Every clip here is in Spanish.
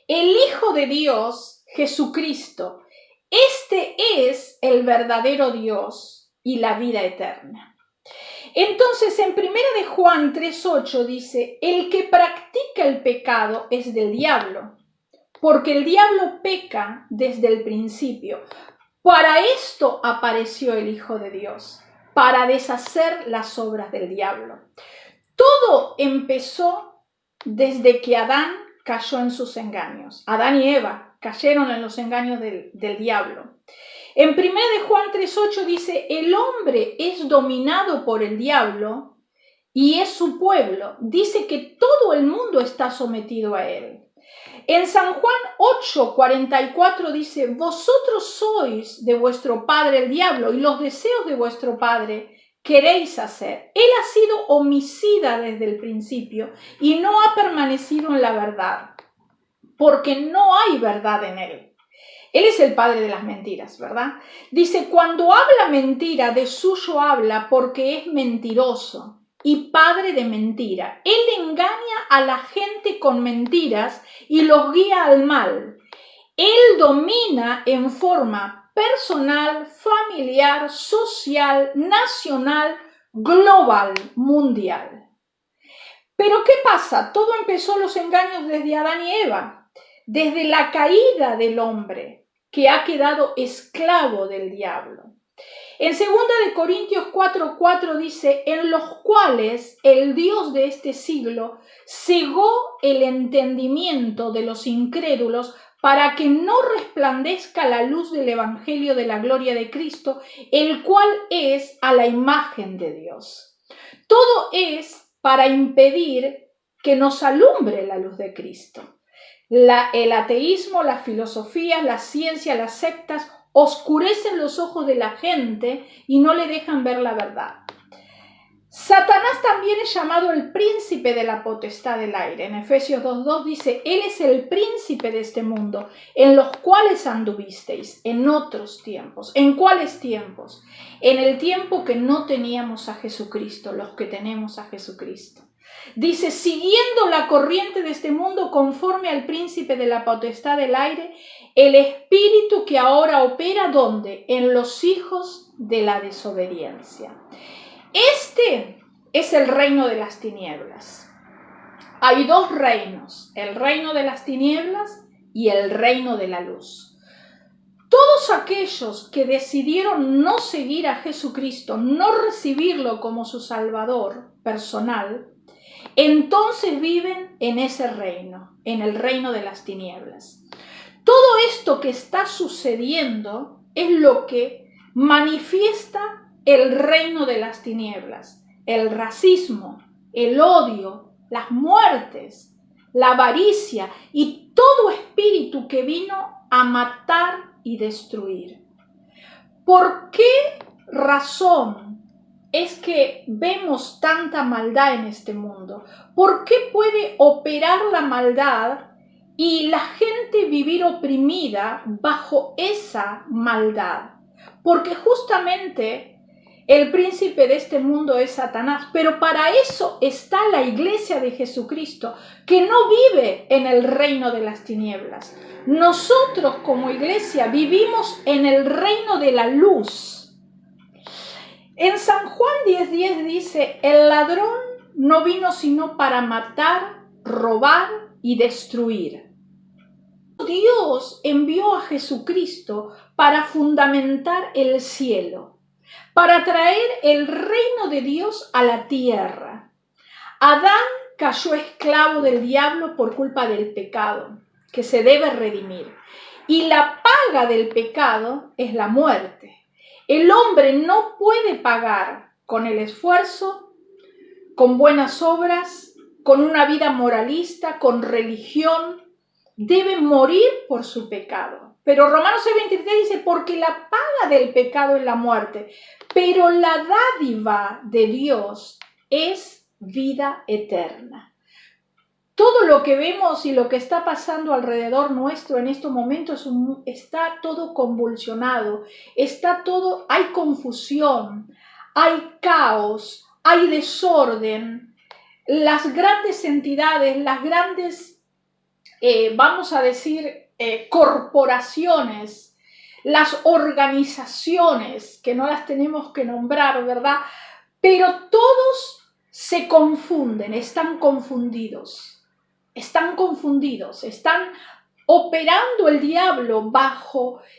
el Hijo de Dios, Jesucristo. Este es el verdadero Dios y la vida eterna. Entonces, en 1 de Juan 3:8 dice, el que practica el pecado es del diablo, porque el diablo peca desde el principio. Para esto apareció el Hijo de Dios, para deshacer las obras del diablo. Todo empezó desde que Adán cayó en sus engaños. Adán y Eva cayeron en los engaños del diablo. En 1 de Juan 3:8 dice, el hombre es dominado por el diablo y es su pueblo. Dice que todo el mundo está sometido a él. En San Juan 8:44 dice, vosotros sois de vuestro padre el diablo y los deseos de vuestro padre queréis hacer. Él ha sido homicida desde el principio y no ha permanecido en la verdad, porque no hay verdad en él. Él es el padre de las mentiras, ¿verdad? Dice, cuando habla mentira, de suyo habla porque es mentiroso y padre de mentira. Él engaña a la gente con mentiras y los guía al mal. Él domina en forma personal, familiar, social, nacional, global, mundial. Pero ¿qué pasa? Todo empezó los engaños desde Adán y Eva, desde la caída del hombre, que ha quedado esclavo del diablo. En 2 de Corintios 4:4 dice, en los cuales el Dios de este siglo cegó el entendimiento de los incrédulos para que no resplandezca la luz del evangelio de la gloria de Cristo, el cual es a la imagen de Dios. Todo es para impedir que nos alumbre la luz de Cristo. El ateísmo, las filosofías, la ciencia, las sectas oscurecen los ojos de la gente y no le dejan ver la verdad. Satanás también es llamado el príncipe de la potestad del aire. En Efesios 2:2 dice, él es el príncipe de este mundo, en los cuales anduvisteis en otros tiempos. ¿En cuáles tiempos? En el tiempo que no teníamos a Jesucristo, los que tenemos a Jesucristo. Dice, siguiendo la corriente de este mundo conforme al príncipe de la potestad del aire, el espíritu que ahora opera, ¿dónde? En los hijos de la desobediencia. Este es el reino de las tinieblas. Hay dos reinos, el reino de las tinieblas y el reino de la luz. Todos aquellos que decidieron no seguir a Jesucristo, no recibirlo como su Salvador personal, entonces viven en ese reino, en el reino de las tinieblas. Todo esto que está sucediendo es lo que manifiesta el reino de las tinieblas, el racismo, el odio, las muertes, la avaricia y todo espíritu que vino a matar y destruir. ¿Por qué razón es que vemos tanta maldad en este mundo? ¿Por qué puede operar la maldad y la gente vivir oprimida bajo esa maldad? Porque justamente el príncipe de este mundo es Satanás, pero para eso está la iglesia de Jesucristo, que no vive en el reino de las tinieblas. Nosotros como iglesia vivimos en el reino de la luz. En San Juan 10:10 dice, el ladrón no vino sino para matar, robar y destruir. Dios envió a Jesucristo para fundamentar el cielo, para traer el reino de Dios a la tierra. Adán cayó esclavo del diablo por culpa del pecado, que se debe redimir. Y la paga del pecado es la muerte. El hombre no puede pagar con el esfuerzo, con buenas obras, con una vida moralista, con religión. Debe morir por su pecado. Pero Romanos 6:23 dice, porque la paga del pecado es la muerte, pero la dádiva de Dios es vida eterna. Todo lo que vemos y lo que está pasando alrededor nuestro en estos momentos está todo convulsionado, hay confusión, hay caos, hay desorden. Las grandes entidades, las grandes vamos a decir, corporaciones, las organizaciones, que no las tenemos que nombrar, ¿verdad? Pero todos se confunden, están confundidos, están operando el diablo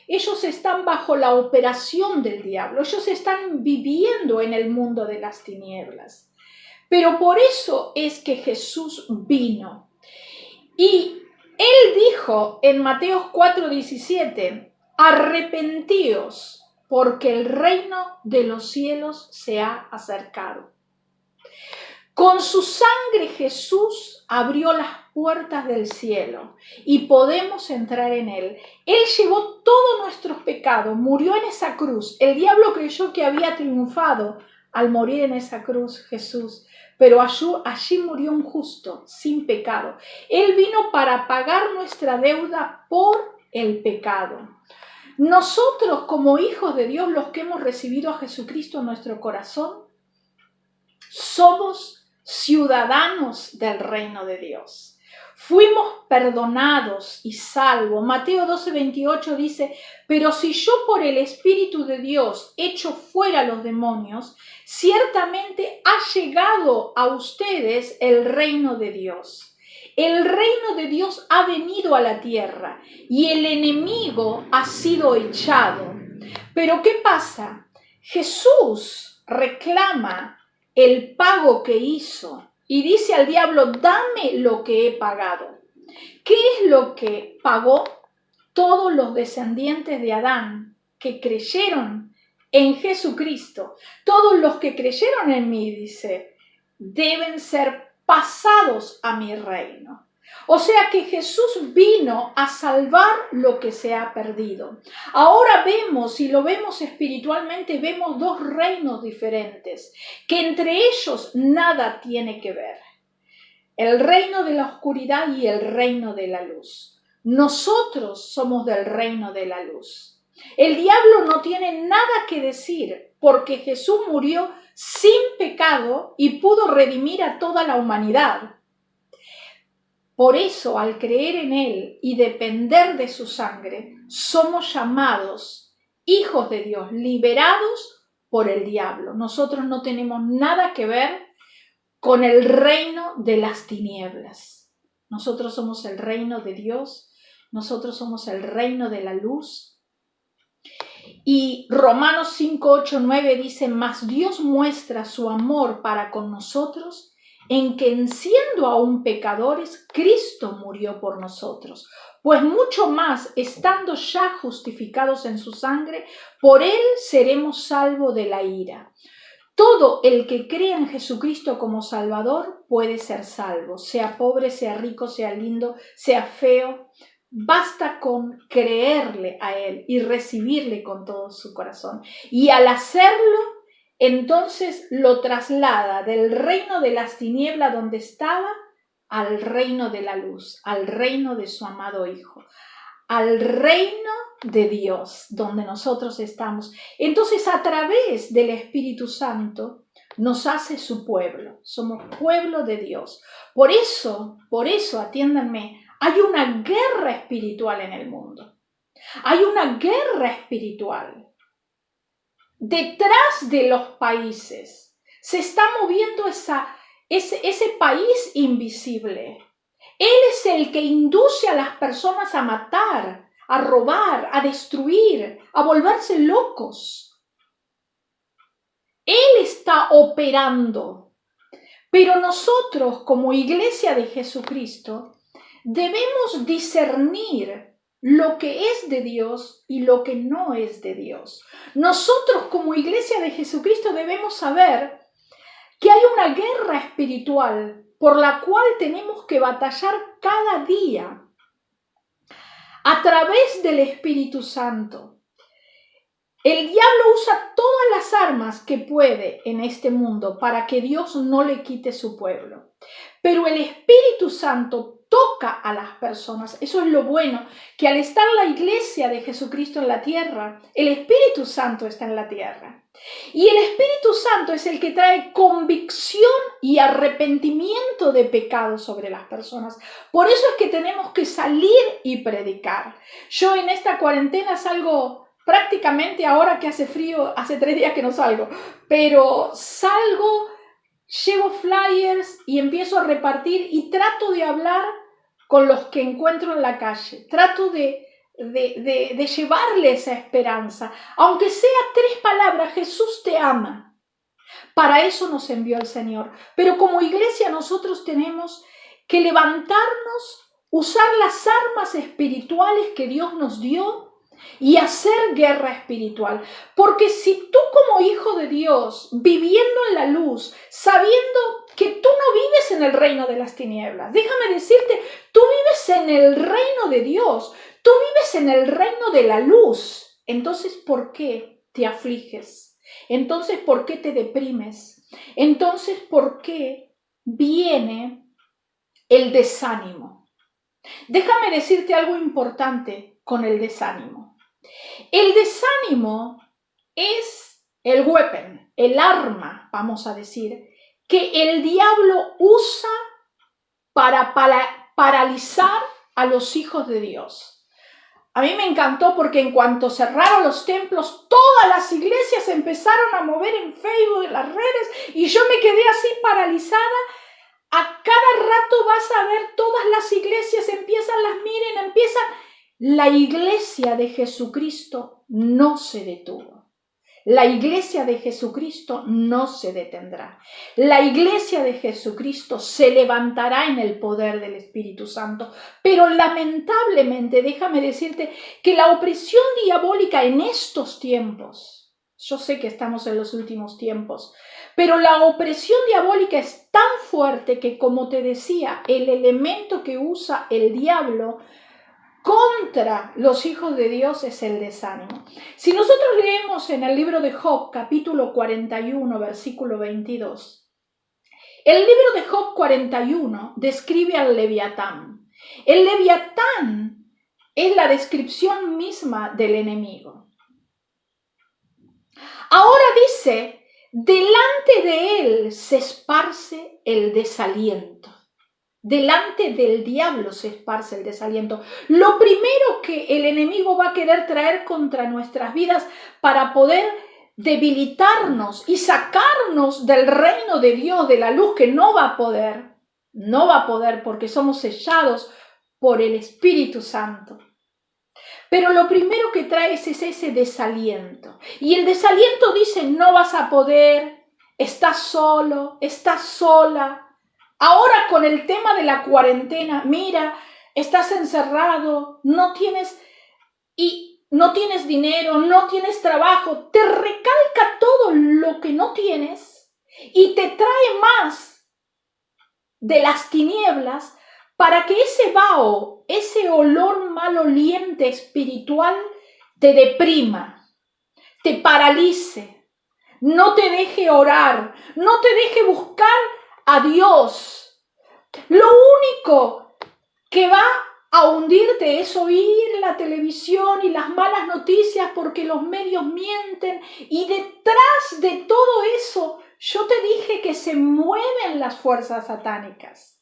ellos están bajo la operación del diablo, ellos están viviendo en el mundo de las tinieblas. Pero por eso es que Jesús vino. Y Él dijo en Mateo 4:17, arrepentíos, porque el reino de los cielos se ha acercado. Con su sangre Jesús abrió las puertas del cielo y podemos entrar en Él. Él llevó todos nuestros pecados, murió en esa cruz. El diablo creyó que había triunfado al morir en esa cruz Jesús, pero allí murió un justo, sin pecado. Él vino para pagar nuestra deuda por el pecado. Nosotros, como hijos de Dios, los que hemos recibido a Jesucristo en nuestro corazón, somos ciudadanos del reino de Dios. Fuimos perdonados y salvos. Mateo 12:28 dice, pero si yo por el Espíritu de Dios echo fuera los demonios, ciertamente ha llegado a ustedes el reino de Dios. El reino de Dios ha venido a la tierra y el enemigo ha sido echado. Pero ¿qué pasa? Jesús reclama el pago que hizo y dice al diablo, dame lo que he pagado. ¿Qué es lo que pagó? Todos los descendientes de Adán que creyeron en Jesucristo, todos los que creyeron en mí, dice, deben ser pasados a mi reino. O sea que Jesús vino a salvar lo que se ha perdido. Ahora vemos, y lo vemos espiritualmente, vemos dos reinos diferentes, que entre ellos nada tiene que ver. El reino de la oscuridad y el reino de la luz. Nosotros somos del reino de la luz. El diablo no tiene nada que decir, porque Jesús murió sin pecado y pudo redimir a toda la humanidad. Por eso, al creer en Él y depender de su sangre, somos llamados hijos de Dios, liberados por el diablo. Nosotros no tenemos nada que ver con el reino de las tinieblas. Nosotros somos el reino de Dios, nosotros somos el reino de la luz. Y Romanos 5, 8, 9 dice, mas Dios muestra su amor para con nosotros en que siendo aún pecadores, Cristo murió por nosotros. Pues mucho más, estando ya justificados en su sangre, por Él seremos salvos de la ira. Todo el que cree en Jesucristo como Salvador puede ser salvo, sea pobre, sea rico, sea lindo, sea feo. Basta con creerle a Él y recibirle con todo su corazón. Y al hacerlo, entonces lo traslada del reino de las tinieblas donde estaba al reino de la luz, al reino de su amado Hijo, al reino de Dios donde nosotros estamos. Entonces a través del Espíritu Santo nos hace su pueblo, somos pueblo de Dios. Por eso, atiéndanme, hay una guerra espiritual en el mundo. Hay una guerra espiritual. Detrás de los países se está moviendo ese país invisible. Él es el que induce a las personas a matar, a robar, a destruir, a volverse locos. Él está operando. Pero nosotros, como Iglesia de Jesucristo, debemos discernir lo que es de Dios y lo que no es de Dios. Nosotros como Iglesia de Jesucristo debemos saber que hay una guerra espiritual por la cual tenemos que batallar cada día a través del Espíritu Santo. El diablo usa todas las armas que puede en este mundo para que Dios no le quite su pueblo. Pero el Espíritu Santo toca a las personas. Eso es lo bueno, que al estar la iglesia de Jesucristo en la tierra, el Espíritu Santo está en la tierra. Y el Espíritu Santo es el que trae convicción y arrepentimiento de pecado sobre las personas. Por eso es que tenemos que salir y predicar. Yo en esta cuarentena salgo prácticamente, ahora que hace frío, hace 3 días que no salgo, pero salgo, llevo flyers y empiezo a repartir y trato de hablar con los que encuentro en la calle. Trato de llevarle esa esperanza. Aunque sea 3 palabras, Jesús te ama. Para eso nos envió el Señor. Pero como iglesia nosotros tenemos que levantarnos, usar las armas espirituales que Dios nos dio y hacer guerra espiritual. Porque si tú como hijo de Dios, viviendo en la luz, sabiendo que tú no vives en el reino de las tinieblas, déjame decirte, tú vives en el reino de Dios, tú vives en el reino de la luz. Entonces, ¿por qué te afliges? Entonces, ¿por qué te deprimes? Entonces, ¿por qué viene el desánimo? Déjame decirte algo importante con el desánimo. El desánimo es el weapon, el arma, vamos a decir, que el diablo usa para paralizar a los hijos de Dios. A mí me encantó porque en cuanto cerraron los templos, todas las iglesias se empezaron a mover en Facebook, en las redes, y yo me quedé así paralizada. A cada rato vas a ver todas las iglesias, empiezan. La iglesia de Jesucristo no se detuvo. La iglesia de Jesucristo no se detendrá. La iglesia de Jesucristo se levantará en el poder del Espíritu Santo. Pero lamentablemente, déjame decirte que la opresión diabólica en estos tiempos, yo sé que estamos en los últimos tiempos, pero la opresión diabólica es tan fuerte que, como te decía, el elemento que usa el diablo contra los hijos de Dios es el desánimo. Si nosotros leemos en el libro de Job, capítulo 41, versículo 22, el libro de Job 41 describe al Leviatán. El Leviatán es la descripción misma del enemigo. Ahora dice, delante de él se esparce el desaliento. Delante del diablo se esparce el desaliento. Lo primero que el enemigo va a querer traer contra nuestras vidas para poder debilitarnos y sacarnos del reino de Dios, de la luz, que no va a poder porque somos sellados por el Espíritu Santo. Pero lo primero que trae es ese desaliento. Y el desaliento dice, no vas a poder, estás solo, estás sola. Ahora con el tema de la cuarentena, mira, estás encerrado, no tienes dinero, no tienes trabajo, te recalca todo lo que no tienes y te trae más de las tinieblas para que ese vaho, ese olor maloliente espiritual te deprima, te paralice, no te deje orar, no te deje buscar a Dios. Lo único que va a hundirte es oír la televisión y las malas noticias porque los medios mienten, y detrás de todo eso yo te dije que se mueven las fuerzas satánicas.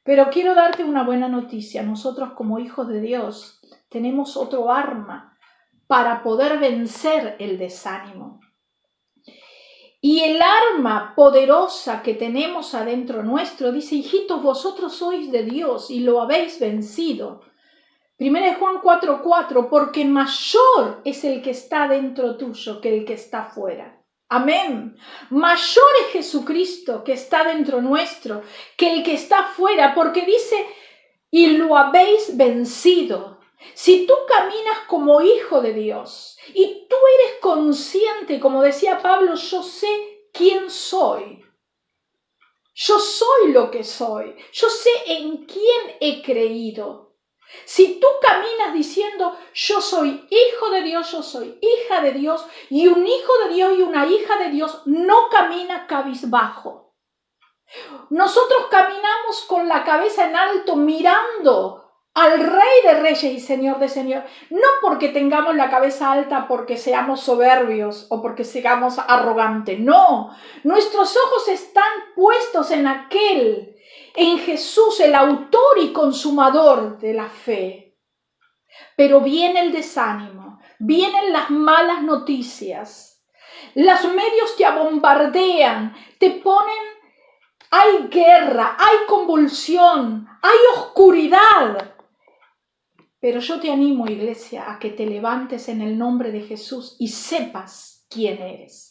Pero quiero darte una buena noticia. Nosotros como hijos de Dios tenemos otro arma para poder vencer el desánimo. Y el arma poderosa que tenemos adentro nuestro, dice, hijitos, vosotros sois de Dios y lo habéis vencido. 1 Juan 4:4, porque mayor es el que está dentro tuyo que el que está fuera. Amén. Mayor es Jesucristo que está dentro nuestro que el que está fuera, porque dice, y lo habéis vencido. Si tú caminas como hijo de Dios y tú eres consciente, como decía Pablo, yo sé quién soy, yo soy lo que soy, yo sé en quién he creído. Si tú caminas diciendo, yo soy hijo de Dios, yo soy hija de Dios, y un hijo de Dios y una hija de Dios no camina cabizbajo. Nosotros caminamos con la cabeza en alto mirando al Rey de Reyes y Señor de Señores, no porque tengamos la cabeza alta porque seamos soberbios o porque seamos arrogantes, no, nuestros ojos están puestos en aquel, en Jesús, el autor y consumador de la fe. Pero viene el desánimo, vienen las malas noticias, los medios te bombardean, te ponen, hay guerra, hay convulsión, hay oscuridad. Pero yo te animo, iglesia, a que te levantes en el nombre de Jesús y sepas quién eres.